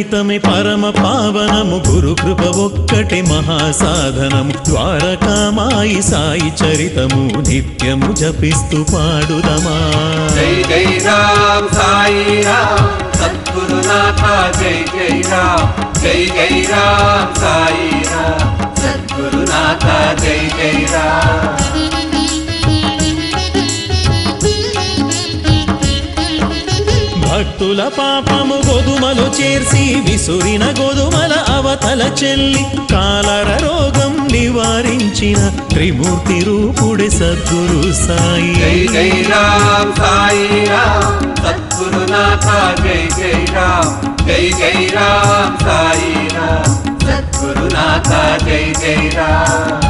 చరితమే పరమ పావనము గురు కృప ఒక్కటే మహాసాధనము ద్వారకామాయి సాయి చరితము నిత్యము జపిస్తూ పాడుదమా జై జై రామ్ సాయి రామ్ సద్గురునాథ జై జై రామ్ జై జై రామ్ సాయి రామ్ సద్గురునాథ జై జై రామ్ భక్తుల పాపము గోధుమలు చేర్చి విసురిన గోధుమల అవతల చెల్లి కాలర రోగం నివారించిన త్రిమూర్తి రూపుడే సద్గురు సాయి జై జై రామ్ సాయి రామ్ సద్గురునాథ జై జై రామ్ జై జై రామ్ సాయి రామ్ సద్గురునాథ జై జై రామ్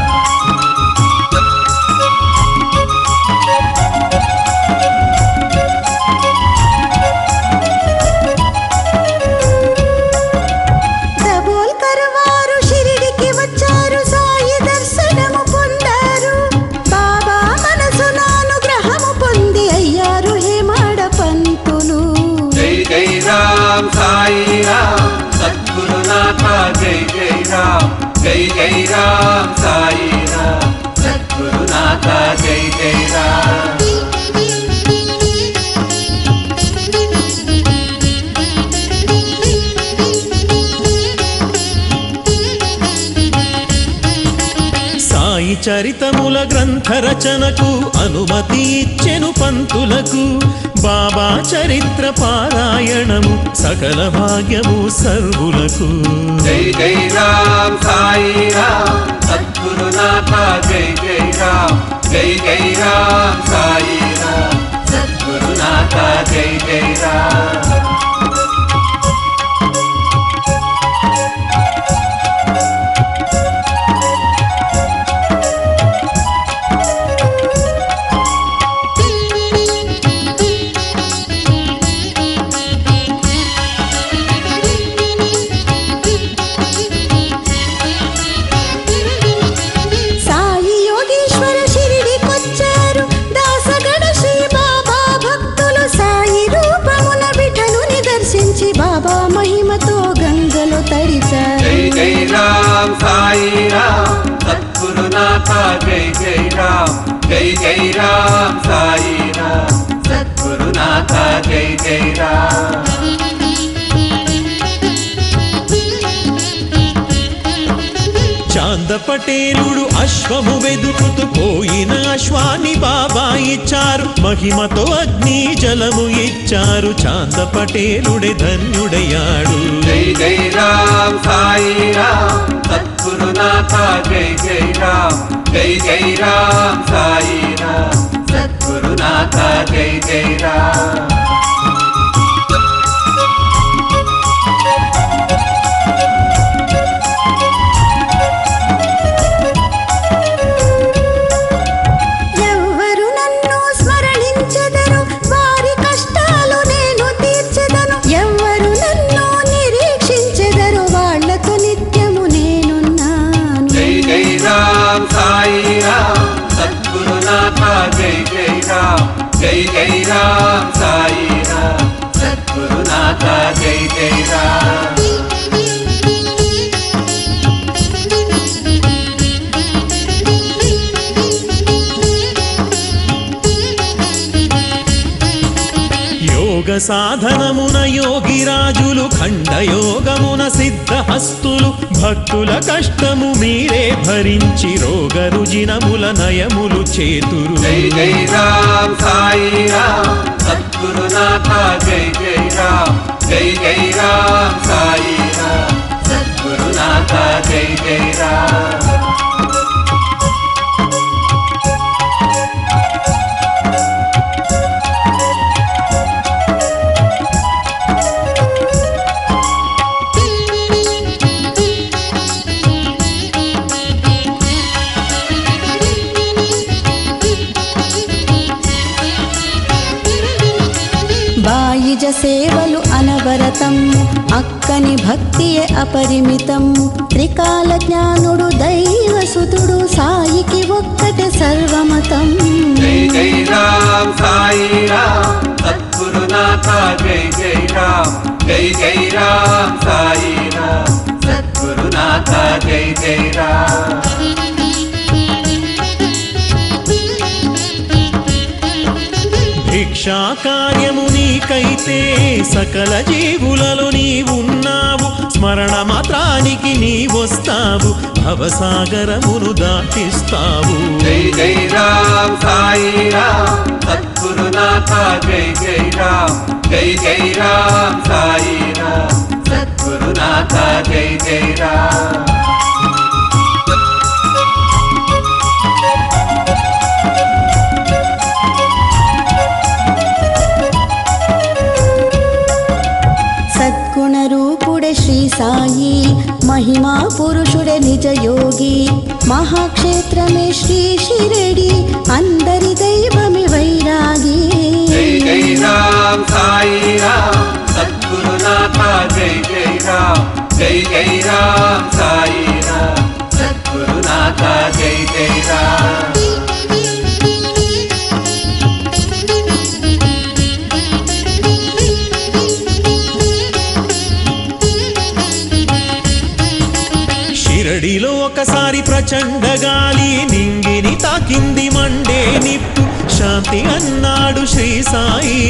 సాయి రామ్ సద్గురునాథ జై జై రామ్ జై జై రామ్ సాయి రామ్ సద్గురునాథ జై జై రామ్ సాయి చరితముల గ్రంథ రచనకు అనుమతి ఇచ్చెను పంతులకు బాబా చరిత్ర పారాయణము సకల భాగ్యము సర్వులకు జై జై రామ్ సాయి రామ్ సద్గురునాథ జై జై రామ్ జై జై రామ్ సాయి రామ్ సద్గురునాథ జై జై రామ్ జై జై రామ్ సాయి రామ్ సద్గురునాథ జై జై రామ్ జై జై రామ్ సాయి రామ్ సద్గురునాథ జై జై రామ్ చాంద పటేలుడు అశ్వము వెదుకుతూ పోయిన అశ్వాన్ని బాబా ఇచ్చారు మహిమతో అగ్ని జలము ఇచ్చారు చాంద పటేలుడే ధన్యుడయ్యాడు జై జై రామ్ సాయి రామ్ సద్గురునాథ జై జై రామ్ జై జై రామ్ సాయి రామ్ సద్గురునాథ జై జై రామ్ సాయి రామ్ సద్గురునాథ జై జై రామ్ జై జై రామ్ సాయి రామ్ సద్గురునాథ జై జై రామ్ యోగ సాధనమున యోగిరాజులు ఖండయోగమున సిద్ధహస్తులు భక్తుల కష్టము మీరే భరించి రోగ రుజినముల నయములు చేతురు జై జై రామ్ సాయి రామ్ సద్గురునాథ జై జై రామ్ జై జై రామ్ సాయి రామ్ సద్గురునాథ జై జై రామ్ బాయిజ సేవలు అనవరతం అక్కని భక్తియే అపరిమితం త్రికాల జ్ఞానుడు దైవసుతుడు సాయికి ఒక్కటే సర్వమతం జై జై రామ్ సాయి రామ్ సద్గురునాథ జై జై రామ్ జై జై రామ్ సాయి రామ్ సద్గురునాథ జై జై రామ్ భిక్షా కార్యము నీకైతే సకల జీవులలో నీవున్నావు స్మరణ మాత్రానికి నీవొస్తావు భవసాగరమును దాటిస్తావు జై జై రామ్ సాయి రామ్ సద్గురునాథ జై జై రామ్ జై జై రామ్ సాయి రామ్ సద్గురునాథ జై జై రామ్ సద్గుణ రూపుడే శ్రీ సాయి మహిమా పురుషుడే నిజ యోగి మహాక్షేత్రమే శ్రీ షిరిడి అందరి దైవమే వైరాగి జై జై రామ్ సాయి రామ్ సద్గురునాథ జై జై రామ్ జై జై రామ్ సాయి రామ్ సద్గురునాథ జై జై రామ్ షిరడిలో ఒకసారి ప్రచండ గాలి నింగిని తాకింది మండే నిప్పు శాంతి అన్నాడు శ్రీ సాయి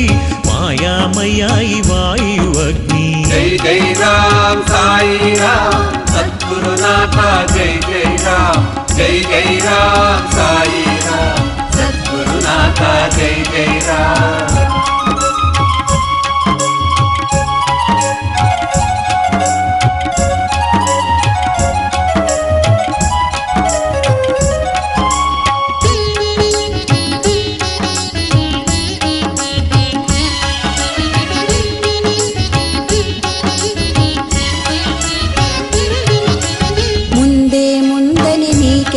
మాయామయ్యాయి వాయు అగ్ని జై జై రామ్ సాయి రామ్ సద్గురునాథ జై జై రామ్ జై జై రామ్ సాయి రామ్ సద్గురునాథ జై జై రామ్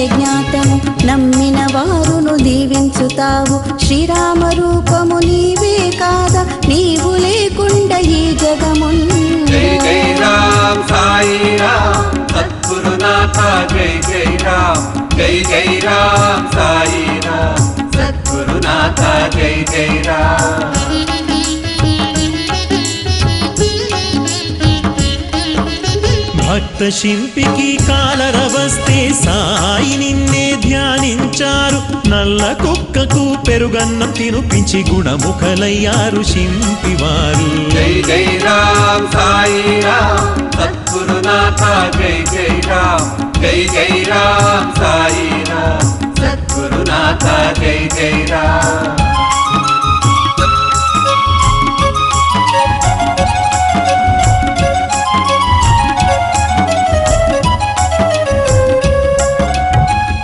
జ్ఞాతము నమ్మిన వారును దీవించుతావు శ్రీరామ రూపము నీవే కాదా నీవు లేకుండా ఈ జగముందు జై జై రామ్ సాయి రామ్ సద్గురునాథ జై జై రామ్ జై జై రామ్ సాయి రామ్ సద్గురునాథ జై జై రామ్ భక్త శిల్పికి కాలర వస్తే సాయి నిన్నే ధ్యానించారు నల్ల కుక్కకు పెరుగన్నం తినిపించి గుణముఖలయ్యారు శిల్పివారు జై జై రామ్ సాయి రామ్ సద్గురునాథ జై జై రామ్ జై జై రామ్ సాయి రామ్ సద్గురునాథ జై జై రామ్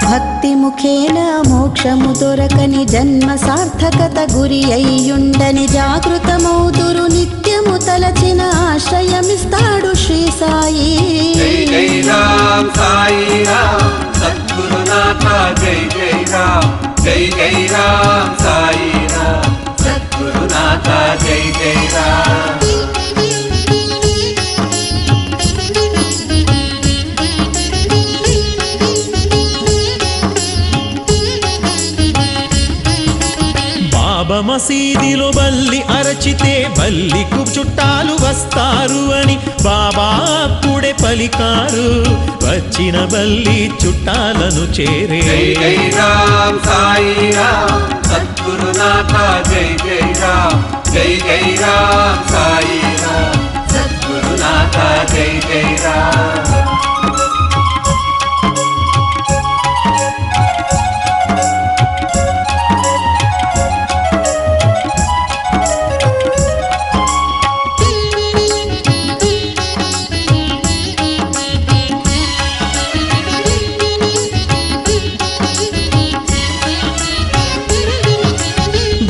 భక్తి ముఖేన మోక్షము దొరకని జన్మ సార్థకత గురి అయ్యుండని జాగృతమౌదురు నిత్యము తలచిన ఆశ్రయమిస్తాడు శ్రీ సాయి జై జై రామ్ సాయి రామ్ సద్గురునాథ జై జై రామ్ జై జై రామ్ సాయి రామ్ సద్గురునాథ జై జై రామ్ బాబా మసీదిలో బల్లి అరచితే బల్లికు చుట్టాలు వస్తారు అని బాబా అప్పుడే పలికారు వచ్చిన బల్లి చుట్టాలను చేరే జై జై రామ్ సాయి రామ్ సద్గురునాథ జై జై రామ్ జై జై రామ్ సాయి రామ్ సద్గురునాథ జై జై రామ్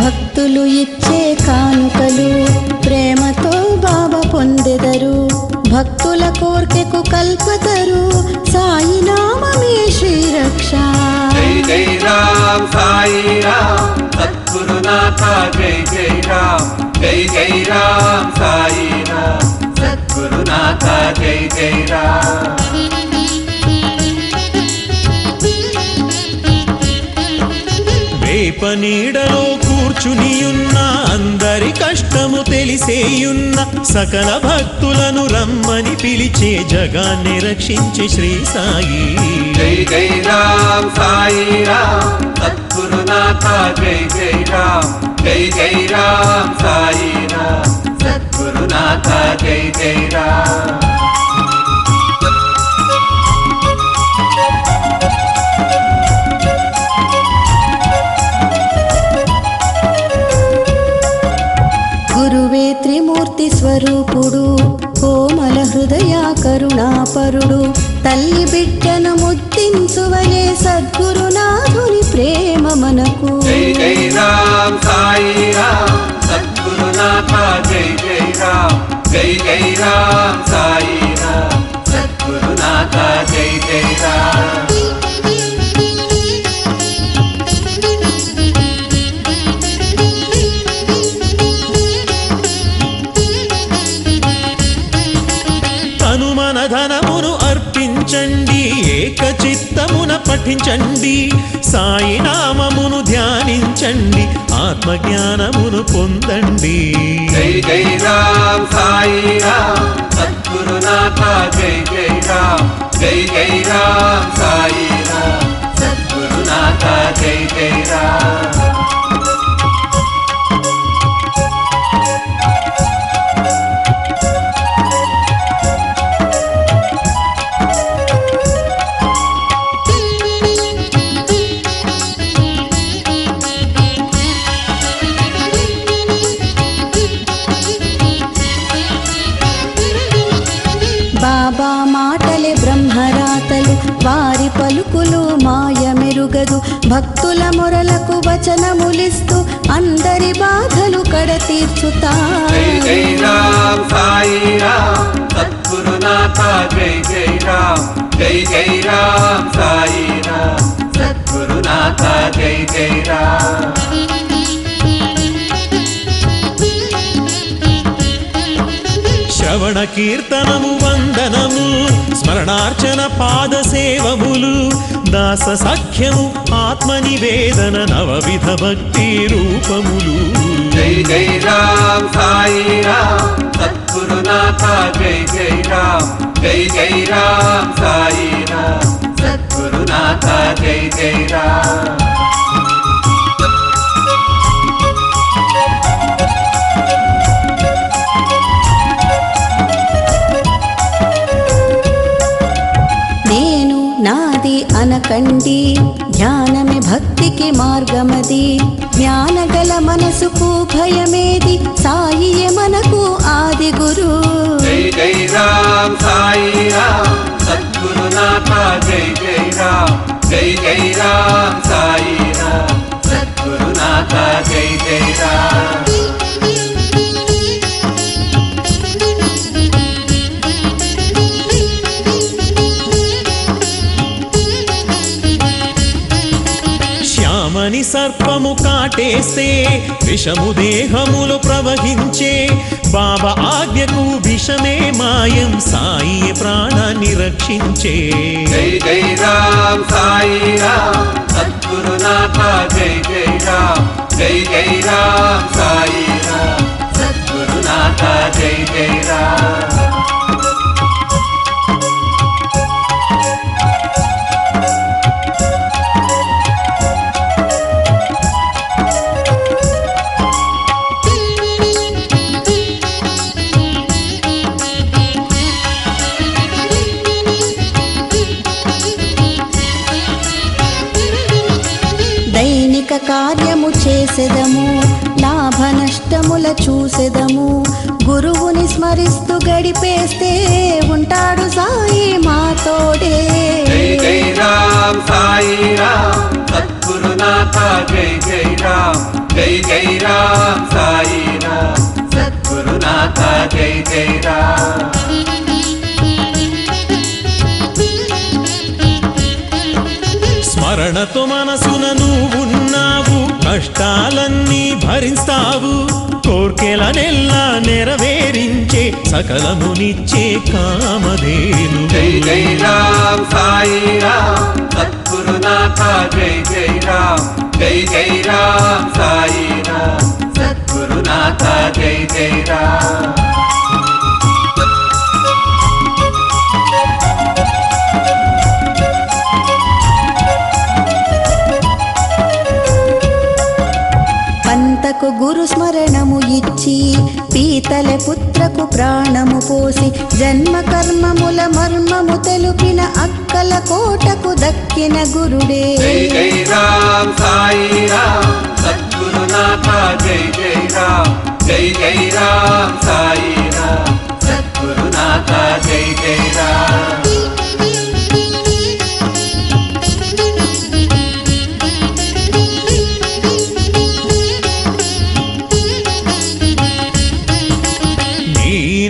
భక్తులు ఇచ్చే కానుకలు ప్రేమతో బాబా పొందెదరు భక్తుల కోర్కెకు కల్పతరు సాయి నామమే శ్రీరక్ష జై జై రామ్ సాయి రామ్ సద్గురునాథ జై జై రామ్ జై జై రామ్ సాయి రామ్ సద్గురునాథ జై జై రామ్ వేప నీడలో కూర్చునియున్న అందరి కష్టము తెలిసే వేంచేయున్న సకల భక్తులను రమ్మని పిలిచే జగాన్ని రక్షించే శ్రీ సాయి. జై జై రామ్ సాయి రామ్ సద్గురునాథ జై జై రామ్. జై జై రామ్ సాయి రామ్ సద్గురునాథ జై జై రామ్. గురువే త్రిమూర్తి స్వరూపుడు, కోమల హృదయ కరుణాపరుడు, తల్లి బిడ్డను ముద్దించువలే సద్గురునాథుని ప్రేమ మనకు. జై జై రామ్ సాయి రామ్ సద్గురునాథ జై జై రామ్. జై జై రామ్ సాయి రామ్ సద్గురునాథ జై జై రామ్. ధనమును అర్పించండి, ఏక చిత్తమున పఠించండి, సాయి నామమును ధ్యానించండి, ఆత్మజ్ఞానమును పొందండి. జై జై రామ్ సాయి రామ్ సద్గురునాథ జై జై రామ్. జై జై రామ్ సాయి రామ్ సద్గురునాథ జై జై రామ్. బాబా మాటలే బ్రహ్మరాతలు, వారి పలుకులు మాయ మెరుగదు, భక్తుల మొరలకు వచనములిస్తూ అందరి బాధలు కడతీర్చుతా. జై జై రామ్ సాయి రామ్ సద్గురునాథ జై జై రామ్. జై జై రామ్ సాయి రామ్ సద్గురునాథ జై జై రామ్. శ్రవణ కీర్తనము వందనము స్మరణార్చన పాద సేవములు, దాస సఖ్యము ఆత్మ నివేదన నవవిధ భక్తి రూపములు. జై జై రామ్ సాయి రామ్ సద్గురునాథ జై జై రామ్. జై జై రామ్ సాయి రామ్ సద్గురునాథ జై జై రామ్. నేను నాది అనకండి, ధ్యానమే భక్తికి మార్గమది, జ్ఞానగల మనసుకు భయమేది, సాయియే మనకు ఆది గురు. జై జై రామ్ సాయి రామ్ సద్గురునాథ జై జై రామ్. జై జై రామ్ సాయి రామ్ సద్గురునాథ జై జై రామ్. శ్యామని సర్పము కాటేస్తే విషము దేహములు ప్రవహించే, బాబా ఆజ్ఞకు విషమే మాయం, సాయి ప్రాణాన్ని రక్షించే. జై జై రామ్ సాయి రామ్ సద్గురునాథ జై జై రామ్. జై జై రామ్ సాయి రామ్ సద్గురునాథ జై జై రామ్. దైనిక కార్యము చేసెదము, లాభ నష్టముల చూసెదము, గురువుని స్మరిస్తూ గడిపేస్తే ఉంటాడు సాయి మాతోడే. జై జై రామ్ సాయి రామ్ సద్గురునాథ జై జై రామ్. జై జై రామ్ సాయి రామ్ సద్గురునాథ జై జై రామ్. స్మరణతో మనసున నువ్వున్నావు, కష్టాలన్నీ భరిస్తావు, కోర్కెలనెల్లా నెరవేరించే సకలమునిచ్చే కామధేను. జై జై రామ్ సాయి రామ్ సద్గురునాథ జై జై రామ్. జై జై రామ్ సాయి రామ్ సద్గురునాథ సద్గురునాథ జై జై రామ్. పంతకు గురు స్మరణము ఇచ్చి పీతల పుత్రకు ప్రాణము పోసి జన్మ కర్మముల మర్మము తెలుపిన అక్కల కోటకు దక్కిన గురుడే. జై జై రామ్ సాయి రామ్ సద్గురునాథ జై జై రామ్. జై జై రామ్ సాయి రామ్ సద్గురునాథ జై జై రామ్.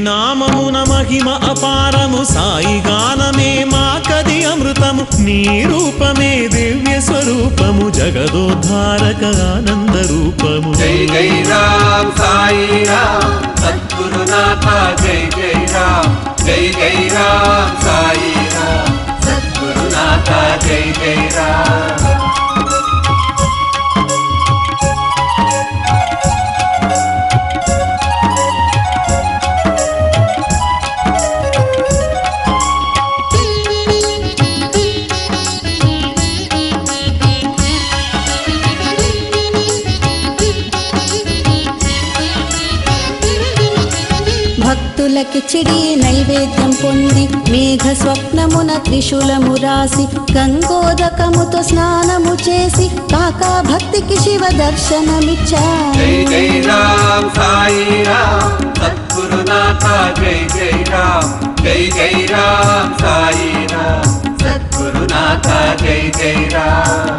నామమున మహిమ అపారము సాయి గానమే మాకది అమృతము నీ రూపమే దివ్య స్వరూపము జగదోద్ధారక ఆనంద రూపము. జై జై రామ్ సాయి రామ్ సద్గురునాథ జై జై రామ్. జై జై రామ్ సాయి రామ్ సద్గురునాథ జై జై రామ్. భక్తులకిచ్చిడి నైవేద్యం పొంది మేఘ స్వప్నమున త్రిశూలము రాసి గంగోదకముతో స్నానము చేసి కాకా భక్తికి శివ దర్శనమిచ్చా. జై జై రామ్ సాయి రామ్ సద్గురునాథ జై జై రామ్. జై జై రామ్ సాయి రామ్ సద్గురునాథ జై జై రామ్.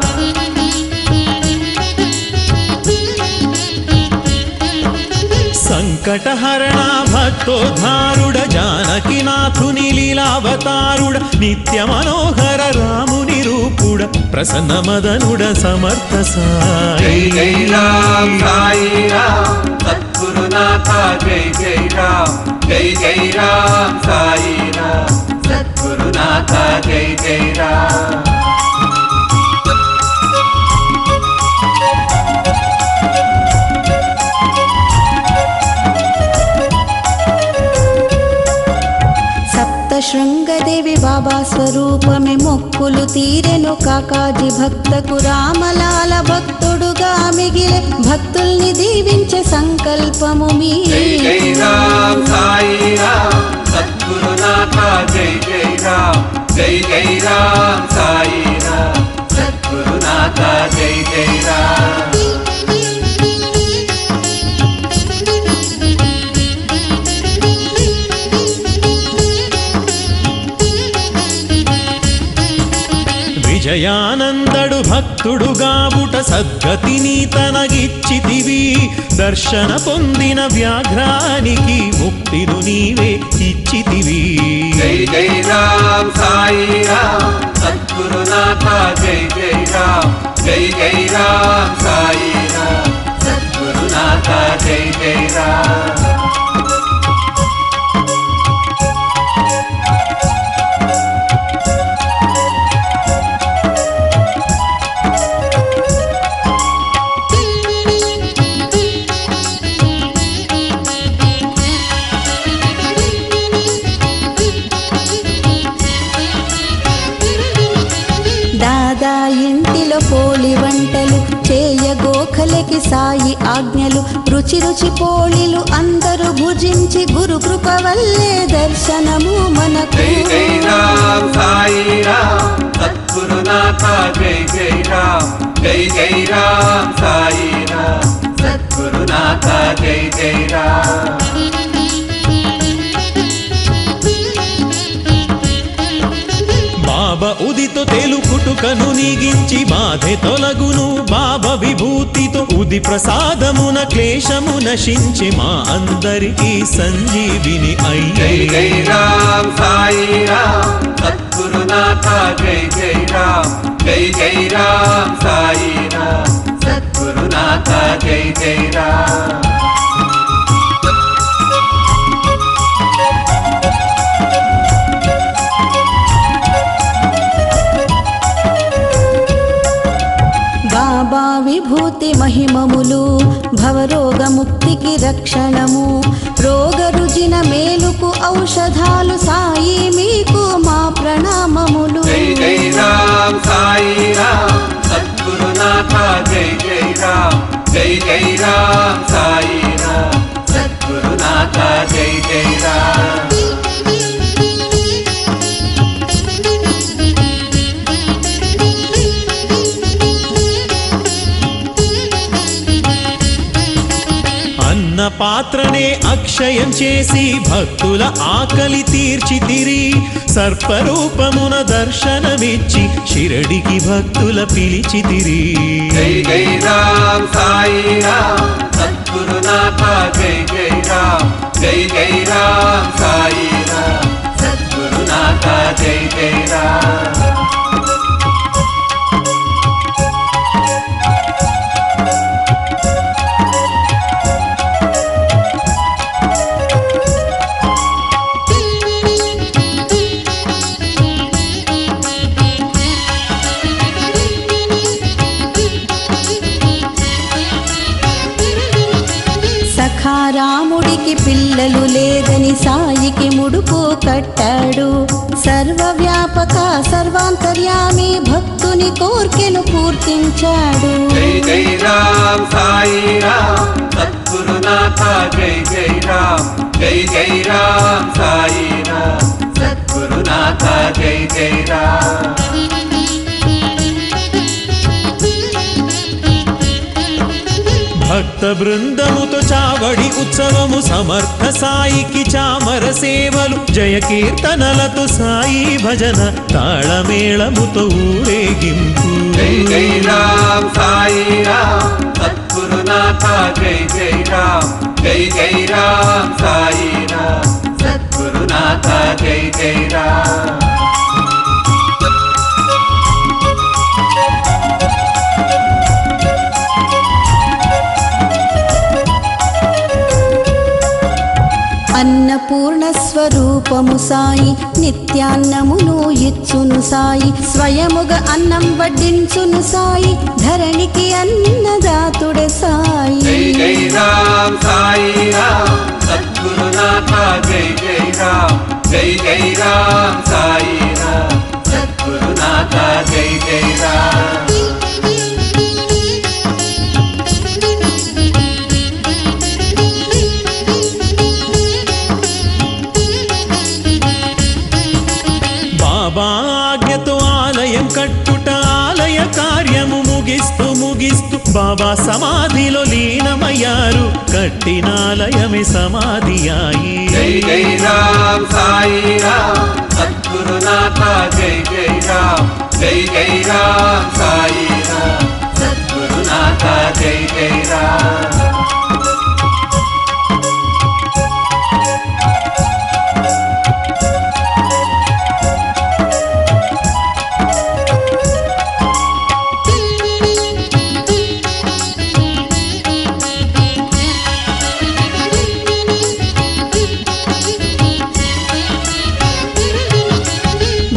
సంకటహరణ భక్తోద్ధారుడ జానకినాథుని లీలావతారుడ నిత్య మనోహర రాముని రూపుడ ప్రసన్న మదనుడ సమర్థ జై సాయి. జై రామ్ సాయి రామ్ సద్గురునాథ జై జై రామ్. జై జై రామ్ సాయి రామ్ సద్గురునాథ జై జై రామ్. శృంగదేవి బాబా స్వరూపమే మొక్కులు తీరెను కాకాజీ భక్తకు రామలాల భక్తుడుగా మిగిలే భక్తుల్ని దీవించే సంకల్పము మీ. జై జై రామ్ సాయి రామ్ సద్గురునాథ జై జై రామ్. జై జై రామ్ సాయి రామ్ సద్గురునాథ జై జై రామ్. విజయానందడు భక్తుడుగావుట సద్గతిని తనగిచ్చితివి దర్శన పొందిన వ్యాఘ్రానికి ముక్తిను నీవే ఇచ్చితివి. జై జై రామ్ సాయి రామ్ సద్గురునాథ జై జై రామ్. జై జై రామ్ సాయి రామ్ సద్గురునాథ జై జై రామ్. దాదా ఇంటిలో పోలి వంటలు చేయ గోఖలకి సాయి ఆజ్ఞలు రుచి రుచి పోళిలు అందరూ భుజించి గురు కృప వల్లే దర్శనము మనకు. జై జై రామ్ సాయి రామ్ సద్గురునాథ జై జై రామ్. జై జై రామ్ సాయి రామ్ సద్గురునాథ జై జై రామ్. బాబా ఉదితో తెలుకుటుకను నీగించి బాధె తొలగును బాబా విభూతితో ఉది ప్రసాదమున క్లేశము నశించి మా అందరికీ సంజీవిని జై అయ్యే. జై రామ్ సాయి రామ్ సద్గురునాథ జై జై రామ్. జై జై రామ్ సాయి రామ్ సద్గురునాథ జై జై రామ్. బాబా విభూతి మహిమములు భవరోగ ముక్తికి రక్షణము రోగ రుజిన మేలుకు ఔషధాలు సాయి మీకు మా ప్రణామములు. జై జై రామ్ సాయి రామ్ సద్గురునాథ జై జై రామ్ జై జై రామ్ సాయి రామ్ సద్గురునాథ జై జై రామ్. అన్న పాత్రనే అక్షయం చేసి భక్తుల ఆకలి తీర్చితిరి సర్పరూపమున దర్శనమిచ్చి షిరడికి భక్తుల పిలిచితిరి. జై జై రామ్ సాయి రామ్ సద్గురునాథ జై జై రామ్ జై జై రామ్ సాయి రామ్ సద్గురునాథ జై జై రామ్. రాముడికి పిల్లలు లేదని సాయికి ముడుపు కట్టాడు సర్వవ్యాపక సర్వాంతర్యామి భక్తుని కోర్కెను పూర్తించాడు. జై జై రామ్ సాయి రామ్ సద్గురునాథ జై జై రామ్ జై జై రామ్ సాయి రామ్ సద్గురునాథ జై జై రామ్. భక్త బృందముతో చావడి ఉత్సవము సమర్థ సాయికి చామర సేవలు జయ కీర్తనలతో సాయి భజన తాళమేళముతో ఊరేగింపు. జై జై రామ్ సాయి రామ్ సద్గురునాథ జై జై రామ్ జై జై రామ్ సాయి రామ్ సద్గురునాథ జై జై రామ్. అన్నపూర్ణ స్వరూపము సాయి నిత్యాన్నమును ఇచ్చును సాయి స్వయముగా అన్నం వడ్డించును సాయి ధరణికి అన్నదాతుడే సాయి. జై జై రామ్ సాయి రామ్ సద్గురునాథ జై జై రామ్ జై జై రామ్ సాయి రామ్ సద్గురునాథ జై జై రామ్. బాబా ఆజ్ఞతో ఆలయం కట్టుట ఆలయ కార్యము ముగిస్తూ బాబా సమాధిలో లీనమయ్యారు కట్టినాలయమే సమాధి అయి. జై జై రామ్ సాయి రామ్ సద్గురునాథ జై జై రామ్ జై జై రామ్ సాయి రామ్ సద్గురునాథ జై జై రామ్.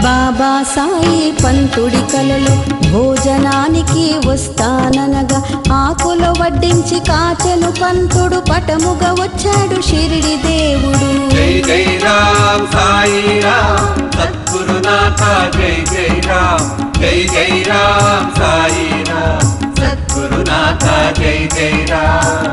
బాబా సాయి పంతుడి కలలో భోజనానికి వస్తాననగా ఆకులు వడ్డించి కాచెను పంతుడు పటముగా వచ్చాడు షిరిడి దేవుడు. జై జై రామ్ సాయి రామ్ సద్గురునాథ జై జై రామ్ జై జై రామ్ సాయి రామ్ సద్గురునాథ జై జై రామ్.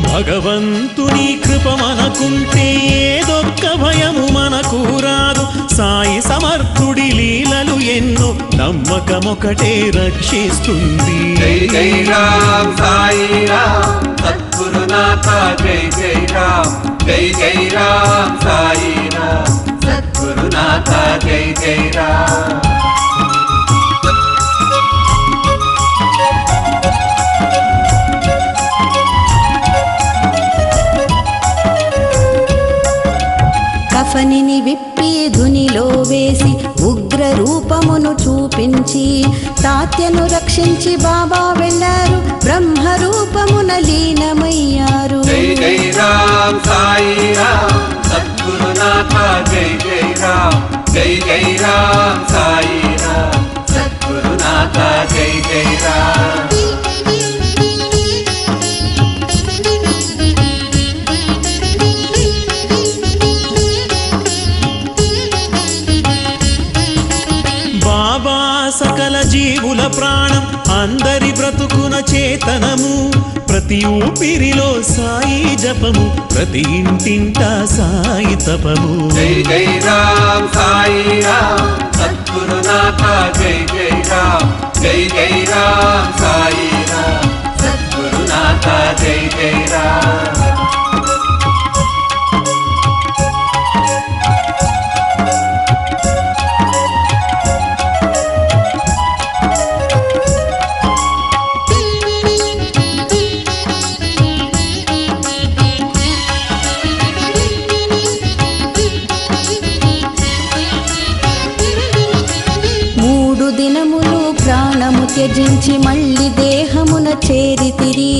భగవంతుని కృప మనకుంటే ఏదొక్క భయము మనకు రాదు సాయి సమర్థుడి లీలలు ఎన్నో నమ్మకమొకటే రక్షిస్తుంది. జై జై రామ్ సాయి రామ్ సద్గురునాథ జై జై రామ్ జై జై రామ్ సాయి రామ్ సద్గురునాథ జై జై రామ్. కఫనిని విప్పి ధునిలో వేసి ఉగ్ర రూపమును చూపించి తాత్యను రక్షించి బాబా వెళ్ళారు బ్రహ్మ రూపమున లీనమయ్యారు. జై జై రామ్ సాయి రామ్ సద్గురునాథ జై జై రామ్ జై జై జై రామ్ సాయి రామ్ సద్గురునాథ జై జై రామ్ బాబా సకల జీవుల ప్రాణం అందరి బ్రతుకున చేతనము ప్రతి ఊపిరిలో సాయి జపము ప్రతి ఇంటింట సాయి తపము జై జై రామ్ సాయి రామ్ సద్గురునాథ జై జై రామ్ జై జై రామ్ సాయి రామ్ సద్గురునాథ జై జై రామ్ దినములు ప్రాణము త్యజించి మళ్ళీ దేహమున చేరితిరి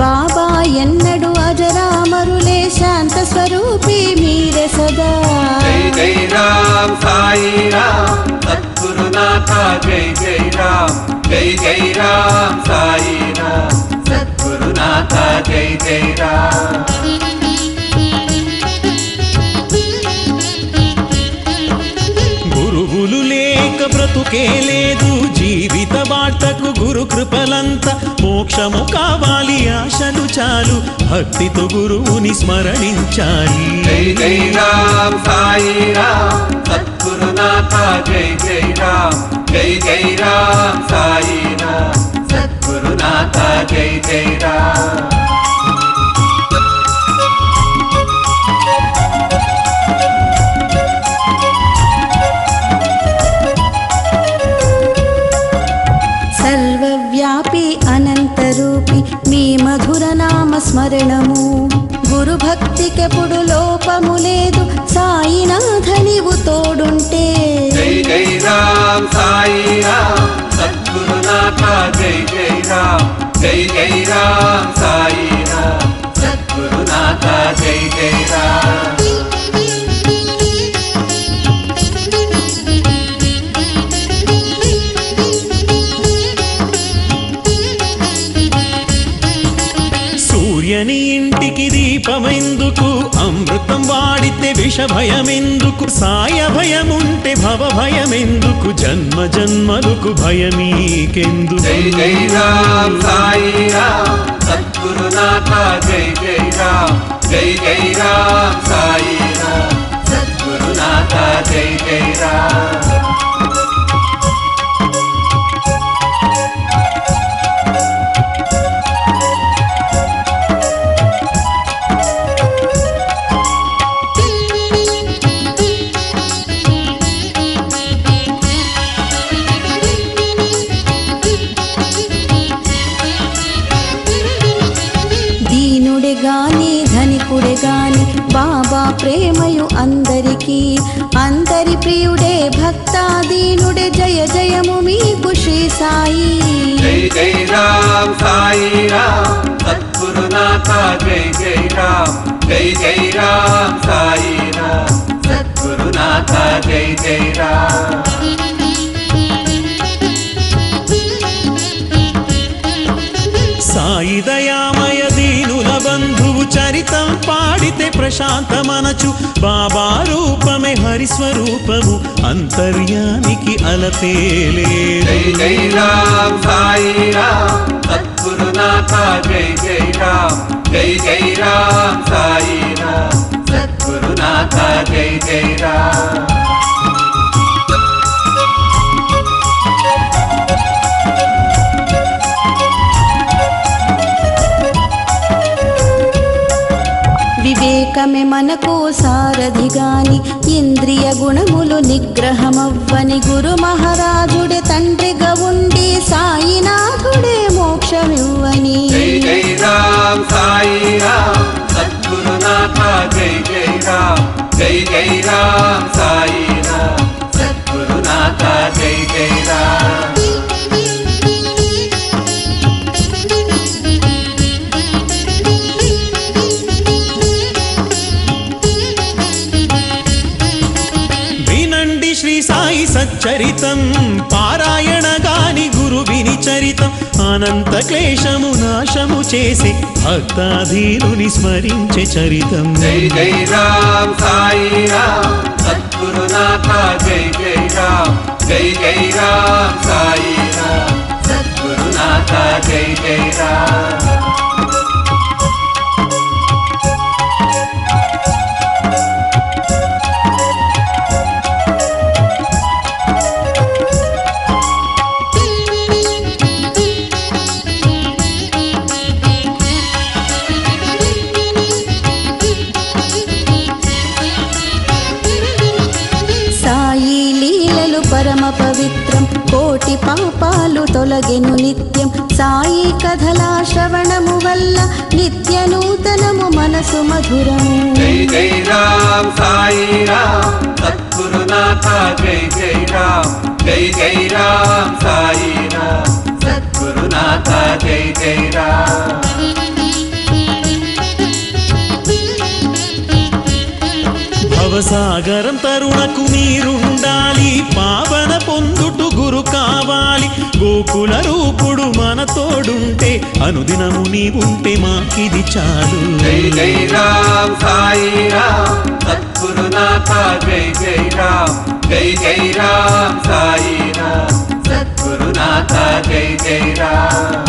బాబా ఎన్నడు అజరామరులే శాంత స్వరూపి మీరే సదా జై జై రామ్ సాయి రామ్ సద్గురునాథ జై జై రామ్ జై జై రామ్ సాయి రామ్ సద్గురునాథ జై జై రామ్ గురువులు లేక బ్రతుకే లేదు జీవిత బాటకు గురు కృపలంత మోక్షము కావాలి ఆశలు చాలు భక్తితో గురువుని స్మరణించాలి జై జై రామ్ సాయి రామ్ సద్గురునాథ జై జై రామ్ జై జై రామ్ సాయి రామ్ సద్గురునాథ జై జై రామ్ సర్వవ్యాపి అనంతరూపి మీ మధుర నామ స్మరణము గురు భక్తికెప్పుడు లోపము లేదు సాయినాథ నీవు తోడుంటే జై జై రామ్ సాయి రామ్ సద్గురునాథ జై జై రామ్ జై జై రామ్ సాయి రామ్ సద్గురునాథ జై జై రామ్ సూర్యని ఇంటికి దీపమెందుకు అమృతం వాడితే విష భయమెందుకు సాయ భయముంటే భవ భయమెందుకు జన్మ జన్మలకు భయమీకెందుకు జై జై రామ్ సాయి రామ్ సద్గురునాథ జై జై రామ్ జై జై రామ్ సాయి రామ్ సద్గురునాథ జై జై రామ్ దీనుడే గాని ధనికుడే గాని బాబా ప్రేమయు అందరికీ అందరి ప్రియుడే భక్తాదీనుడే జయ జయము మీకు శ్రీ సాయి జై జై రామ్ సాయి రామ్ సద్గురునాథ జై జై రామ్ జై జై రామ్ సాయి రామ్ సద్గురునాథ జై జై రామ్ సాయి దయామయ దీనుల బంధువు చరితం పాడితే ప్రశాంతమనచు బాబా రూపమే హరిస్వరూపము అంతర్యానికి అలతేలే జై జై రామ్ సాయి రామ్ సద్గురునాథ జై జై రామ్ జై జై రామ్ సాయి రామ్ సద్గురునాథ జై జై రామ్ వివేకమే మనకు సారథి గాని ఇంద్రియ గుణములు నిగ్రహమవ్వని గురు మహారాజుడే తండ్రిగా ఉండి సాయినాథుడే మోక్షమివ్వని జై జై రామ్ సాయి రామ్ సద్గురునాథ జై జై రామ్ జై జై రామ్ సాయి రామ్ సద్గురునాథ జై జై రామ్ వినండి శ్రీ సాయి సచ్చరితం పారాయణ గాని గురు విని చరితం అనంత క్లేశము నాశము చేసే భక్తాధీనుని స్మరించే చరితం జై జై రామ్ సాయి రామ్ సద్గురునాథ జై జై రామ్ జై జై రామ్ సాయి రామ్ సద్గురునాథ జై జై రామ్ పరమ పవిత్రం కోటి పాపాలు తొలగెను నిత్యం సాయి కథల శ్రవణము వల్ల నిత్య నూతనము మనసు మధురము జై జై రామ్ సాయి రామ్ సద్గురునాథ జై జై రామ్ జై జై రామ్ సాయి రామ్ సద్గురునాథ జై జై రామ్ భవసాగరం తరుణకు నీరుండాలి పావన పొందుటు గురు కావాలి గోకుల రూపుడు మన తోడుంటే అనుదినము నీవుంటే మాకిది చాలు జై జై రామ్ సాయి రామ్ సద్గురునాథ జై జై రామ్ జై జై రామ్ సాయి రామ్ సద్గురునాథ జై జై రామ్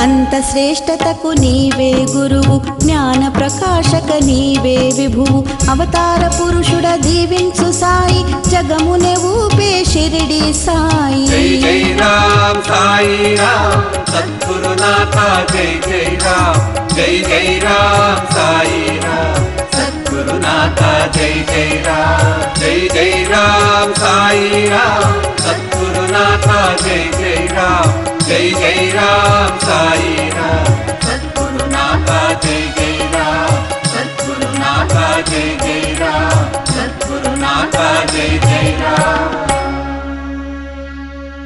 అంత శ్రేష్టతకు నీవే గురువు జ్ఞాన ప్రకాశక నీవే విభువు అవతార పురుషుడ దీవించు సాయి జగమునే ఊపే షిరిడి సాయి జై జై రామ్ సాయి రామ్ సద్గురునాథ జై జై రామ్ జై జై రామ్ సాయి రామ్ సద్గురునాథ జై జై రామ్ జై జై రామ్ సాయి రామ్ సద్గురునాథ జై జై రామ్ జై జై రామ్ సాయి రామ్ సద్గురునాథ జై జై రామ్ సద్గురునాథ జై జై రామ్ సద్గురునాథ జై జై రామ్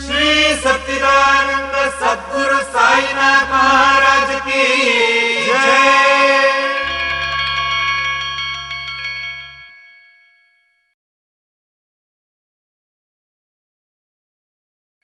श्री सच्चिदानंद सद्गुरु साईनाथ महाराज की